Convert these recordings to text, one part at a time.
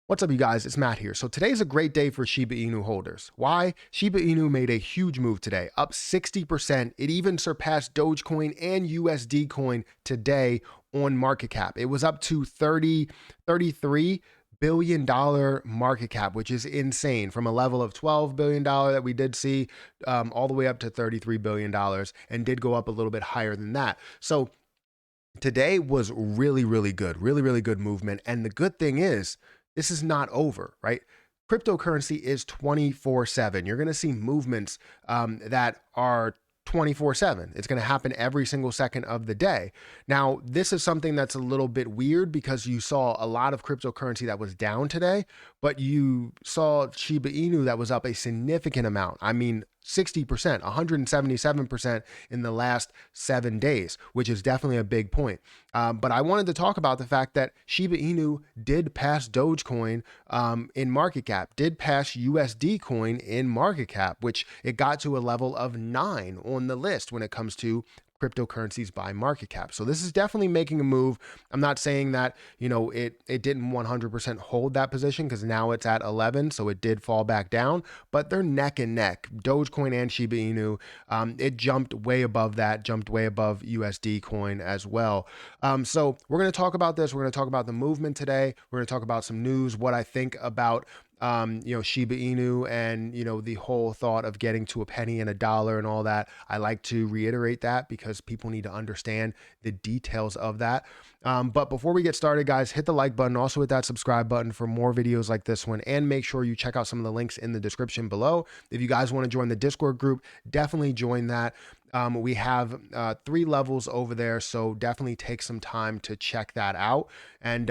What's up, you guys? It's Matt here. So today's a great day for Shiba Inu holders. Why? Shiba Inu made a huge move today, up 60%. It even surpassed Dogecoin and USD coin today on market cap. It was up to $33 billion market cap, which is insane, from a level of $12 billion that we did see all the way up to $33 billion, and did go up a little bit higher than that. So today was really good, really good movement. And the good thing is, this is not over, right? Cryptocurrency is 24/7. You're going to see movements that are 24/7. It's going to happen every single second of the day. Now, this is something that's a little bit weird because you saw a lot of cryptocurrency that was down today, but you saw Shiba Inu that was up a significant amount. I mean, 60%, 177% in the last 7 days, which is definitely a big point. But I wanted to talk about the fact that Shiba Inu did pass Dogecoin in market cap, did pass USD coin in market cap, which it got to a level of 9 on the list when it comes to cryptocurrencies by market cap. So this is definitely making a move. I'm not saying that, it didn't 100% hold that position, because now it's at 11, so it did fall back down, but they're neck and neck. Dogecoin and Shiba Inu, it jumped way above that, jumped way above USD coin as well. So we're going to talk about this. We're going to talk about the movement today. We're going to talk about some news, what I think about Shiba Inu, and, the whole thought of getting to a penny and a dollar and all that. I like to reiterate that because people need to understand the details of that. But before we get started, guys, hit the like button, also hit that subscribe button for more videos like this one, and make sure you check out some of the links in the description below. If you guys want to join the Discord group, definitely join that. We have 3 levels over there, so definitely take some time to check that out. And,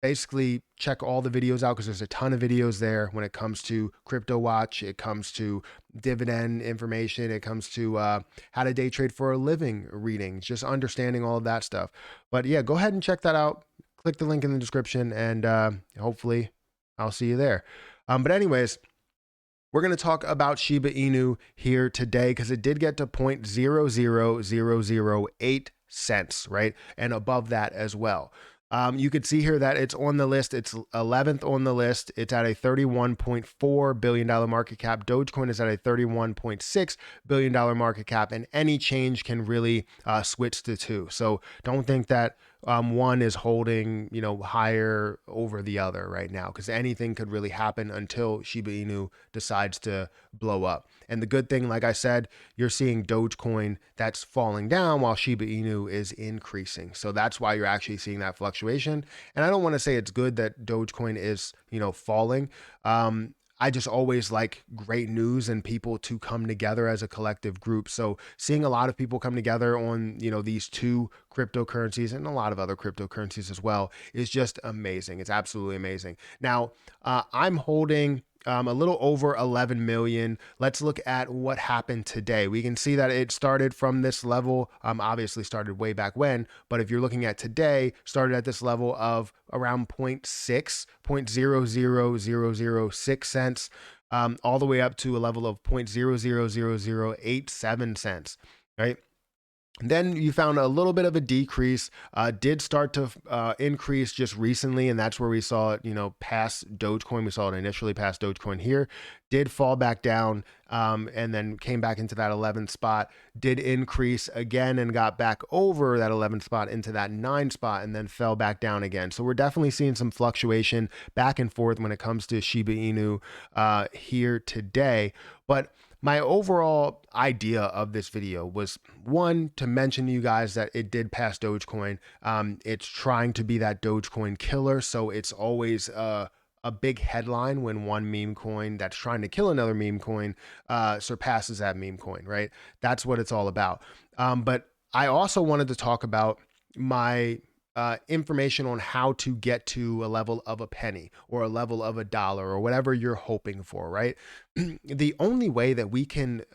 basically check all the videos out, because there's a ton of videos there when it comes to crypto watch, it comes to dividend information, it comes to how to day trade for a living readings, just understanding all of that stuff. But yeah, go ahead and check that out. Click the link in the description, and hopefully I'll see you there. But anyways, we're going to talk about Shiba Inu here today, because it did get to 0.00008 cents, right? And above that as well. You could see here that it's on the list. It's 11th on the list. It's at a $31.4 billion market cap. Dogecoin is at a $31.6 billion market cap, and any change can really switch the two. So don't think that one is holding, higher over the other right now, because anything could really happen until Shiba Inu decides to blow up. And the good thing, like I said, you're seeing Dogecoin that's falling down while Shiba Inu is increasing. So that's why you're actually seeing that fluctuation. And I don't want to say it's good that Dogecoin is, falling. I just always like great news and people to come together as a collective group. So seeing a lot of people come together on, these 2 cryptocurrencies, and a lot of other cryptocurrencies as well, is just amazing. It's absolutely amazing. Now, I'm holding a little over 11 million. Let's look at what happened today. We can see that it started from this level, obviously started way back when, but if you're looking at today, started at this level of around 0.00006 cents, all the way up to a level of 0.00087 cents, right? Then you found a little bit of a decrease, did start to increase just recently, and that's where we saw it, pass Dogecoin. We saw it initially pass Dogecoin here, did fall back down, and then came back into that 11th spot, did increase again and got back over that 11th spot into that 9th spot, and then fell back down again. So we're definitely seeing some fluctuation back and forth when it comes to Shiba Inu here today. But my overall idea of this video was, one, to mention to you guys that it did pass Dogecoin. It's trying to be that Dogecoin killer, so it's always a big headline when one meme coin that's trying to kill another meme coin surpasses that meme coin, right? That's what it's all about. But I also wanted to talk about my information on how to get to a level of a penny or a level of a dollar or whatever you're hoping for, right? The only way that we can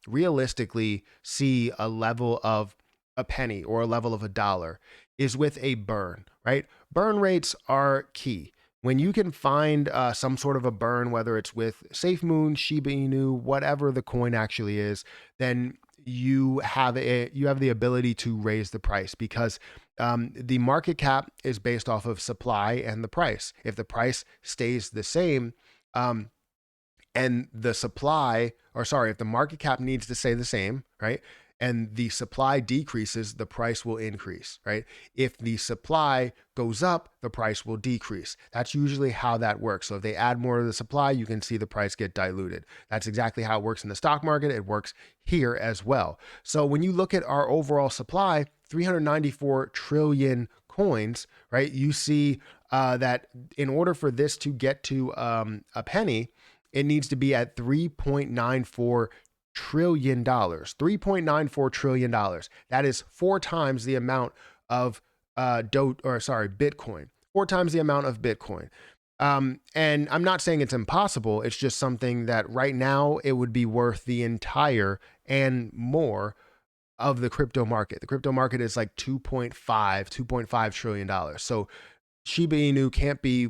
realistically see a level of a penny or a level of a dollar is with a burn, right? Burn rates are key. When you can find some sort of a burn, whether it's with SafeMoon, Shiba Inu, whatever the coin actually is, then you have the ability to raise the price, because the market cap is based off of supply and the price. If the price stays the same, and the supply, or sorry, if the market cap needs to stay the same, right? And the supply decreases, the price will increase, right? If the supply goes up, the price will decrease. That's usually how that works. So if they add more to the supply, you can see the price get diluted. That's exactly how it works in the stock market. It works here as well. So when you look at our overall supply, 394 trillion coins, right? You see that in order for this to get to a penny, it needs to be at $3.94 trillion. $3.94 trillion. That is 4 times the amount of Bitcoin. 4 times the amount of Bitcoin. And I'm not saying it's impossible. It's just something that right now it would be worth the entire and more of the crypto market. The crypto market is like $2.5 trillion. So Shiba Inu can't be,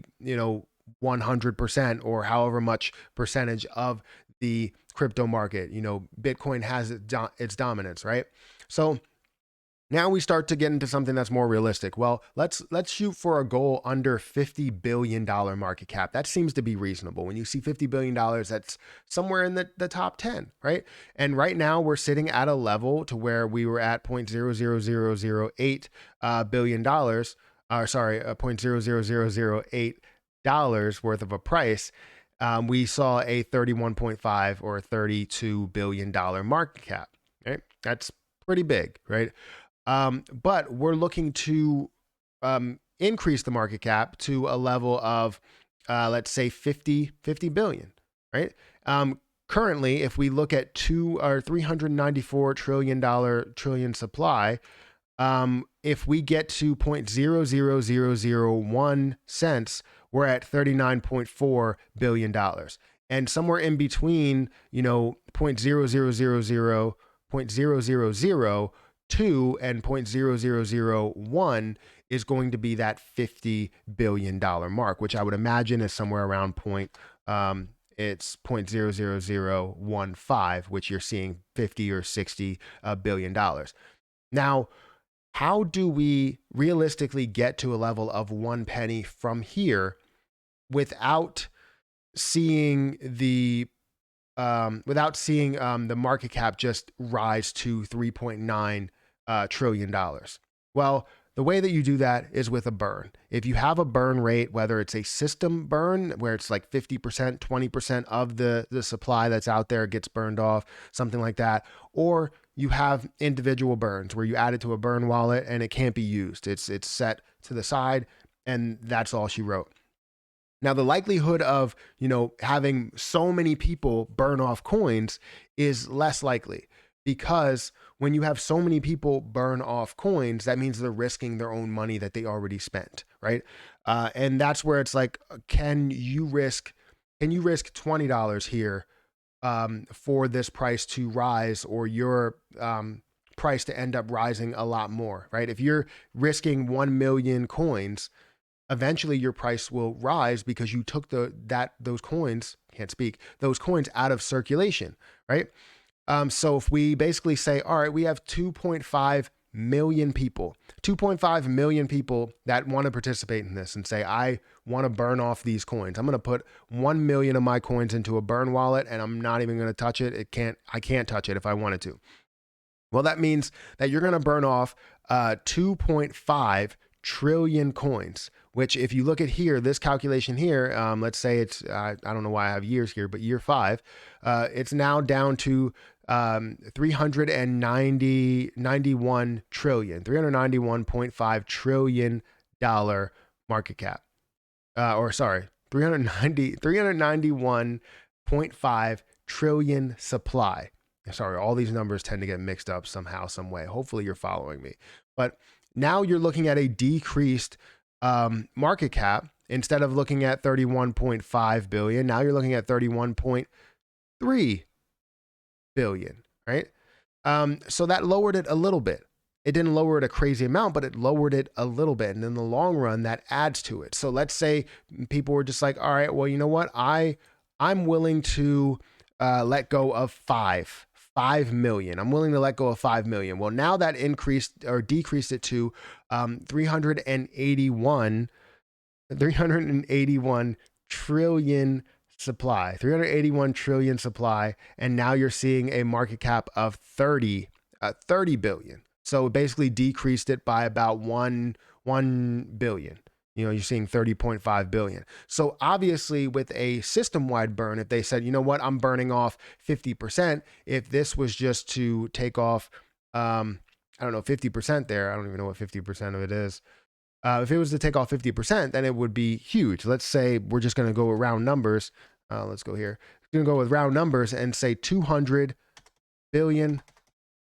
100% or however much percentage of the crypto market. Bitcoin has its dominance, right? So now we start to get into something that's more realistic. Well, let's shoot for a goal under $50 billion market cap. That seems to be reasonable. When you see $50 billion, that's somewhere in the top 10, right? And right now we're sitting at a level to where we were at $0.00008 billion, $0.00008 worth of a price. We saw a 31.5 or $32 billion market cap, right? That's pretty big, right? But we're looking to increase the market cap to a level of, let's say 50 billion, right? Currently, if we look at $394 trillion supply, if we get to 0.00001 cents, we're at $39.4 billion. And somewhere in between, 0.00002 and 0.0001 is going to be that $50 billion mark, which I would imagine is somewhere around it's 0.00015, which you're seeing 50 or 60 billion dollars. Now, how do we realistically get to a level of 1 penny from here without seeing the market cap just rise to $3.9 trillion? Well, the way that you do that is with a burn. If you have a burn rate, whether it's a system burn where it's like 50%, 20% of the supply that's out there gets burned off, something like that, or you have individual burns where you add it to a burn wallet and it can't be used. It's set to the side and that's all she wrote. Now, the likelihood of, having so many people burn off coins is less likely, because when you have so many people burn off coins, that means they're risking their own money that they already spent, right? And that's where it's like, can you risk $20 here for this price to rise, or your price to end up rising a lot more, right? If you're risking 1 million coins, eventually your price will rise because you took those coins out of circulation, right? So if we basically say, all right, we have 2.5 million people that want to participate in this and say, I want to burn off these coins. I'm going to put 1 million of my coins into a burn wallet and I'm not even going to touch it. I can't touch it if I wanted to. Well, that means that you're going to burn off 2.5 trillion coins, which if you look at here, this calculation here, let's say it's, I don't know why I have years here, but year 5, it's now down to 391.5 trillion dollar market cap. 391.5 trillion supply. Sorry, all these numbers tend to get mixed up somehow, some way. Hopefully you're following me. But now you're looking at a decreased market cap. Instead of looking at 31.5 billion, now you're looking at 31.3 billion, right? So that lowered it a little bit. It didn't lower it a crazy amount, but it lowered it a little bit. And in the long run, that adds to it. So let's say people were just like, all right, well, you know what? I'm willing to let go of 5 million. I'm willing to let go of 5 million. Well, now that increased or decreased it to 381 trillion supply, 381 trillion supply. And now you're seeing a market cap of 30 billion. So it basically decreased it by about 1 billion. You're seeing 30.5 billion. So obviously with a system-wide burn, if they said, you know what, I'm burning off 50%, if this was just to take off, I don't know, 50% there, I don't even know what 50% of it is. If it was to take off 50%, then it would be huge. Let's say we're just going to go with round numbers. Let's go here. We're going to go with round numbers and say 200 billion,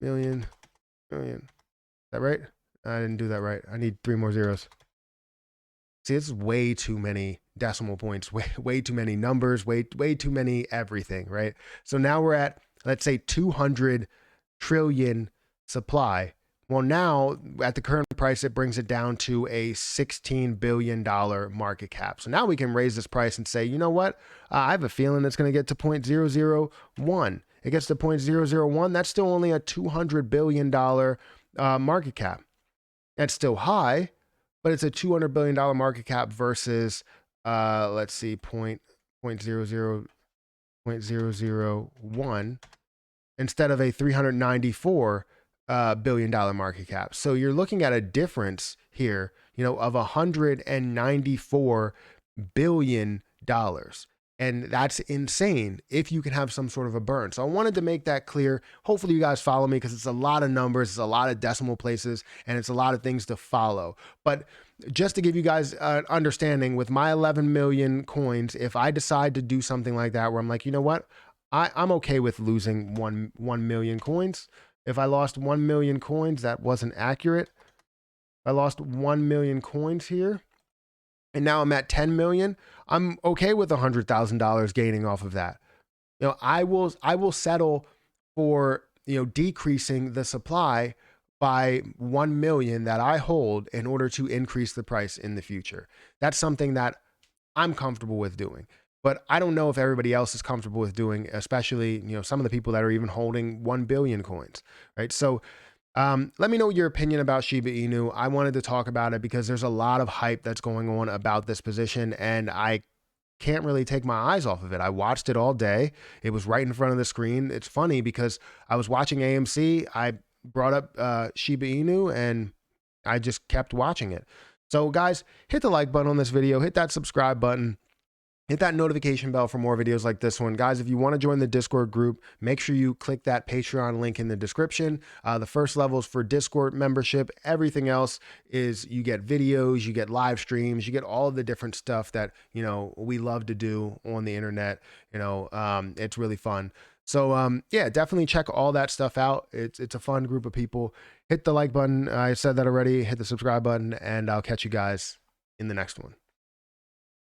million. Is that right? I didn't do that right. I need 3 more zeros. See, it's way too many decimal points, way too many numbers, way too many everything, right? So now we're at, let's say, 200 trillion supply. Well, now at the current price, it brings it down to a $16 billion market cap. So now we can raise this price and say, you know what? I have a feeling it's going to get to 0.001. It gets to 0.001. That's still only a $200 billion market cap. That's still high, but it's a $200 billion market cap versus, let's see, 0.001 instead of a $394 billion market cap. So you're looking at a difference here, of $194 billion. And that's insane if you can have some sort of a burn. So I wanted to make that clear. Hopefully you guys follow me because it's a lot of numbers, it's a lot of decimal places, and it's a lot of things to follow. But just to give you guys an understanding, with my 11 million coins, if I decide to do something like that where I'm like, you know what, I'm okay with losing 1 million coins. If I lost 1 million coins, that wasn't accurate. I lost 1 million coins here, and now I'm at 10 million. I'm okay with $100,000 gaining off of that. I will settle for, decreasing the supply by 1 million that I hold in order to increase the price in the future. That's something that I'm comfortable with doing. But I don't know if everybody else is comfortable with doing, especially, some of the people that are even holding 1 billion coins, right? So let me know your opinion about Shiba Inu. I wanted to talk about it because there's a lot of hype that's going on about this position, and I can't really take my eyes off of it. I watched it all day. It was right in front of the screen. It's funny because I was watching AMC. I brought up Shiba Inu, and I just kept watching it. So guys, hit the like button on this video, hit that subscribe button, hit that notification bell for more videos like this one. Guys, if you want to join the Discord group, make sure you click that Patreon link in the description. The first level is for Discord membership. Everything else is you get videos, you get live streams, you get all of the different stuff that, we love to do on the internet. It's really fun. So yeah, definitely check all that stuff out. It's a fun group of people. Hit the like button. I said that already. Hit the subscribe button, and I'll catch you guys in the next one.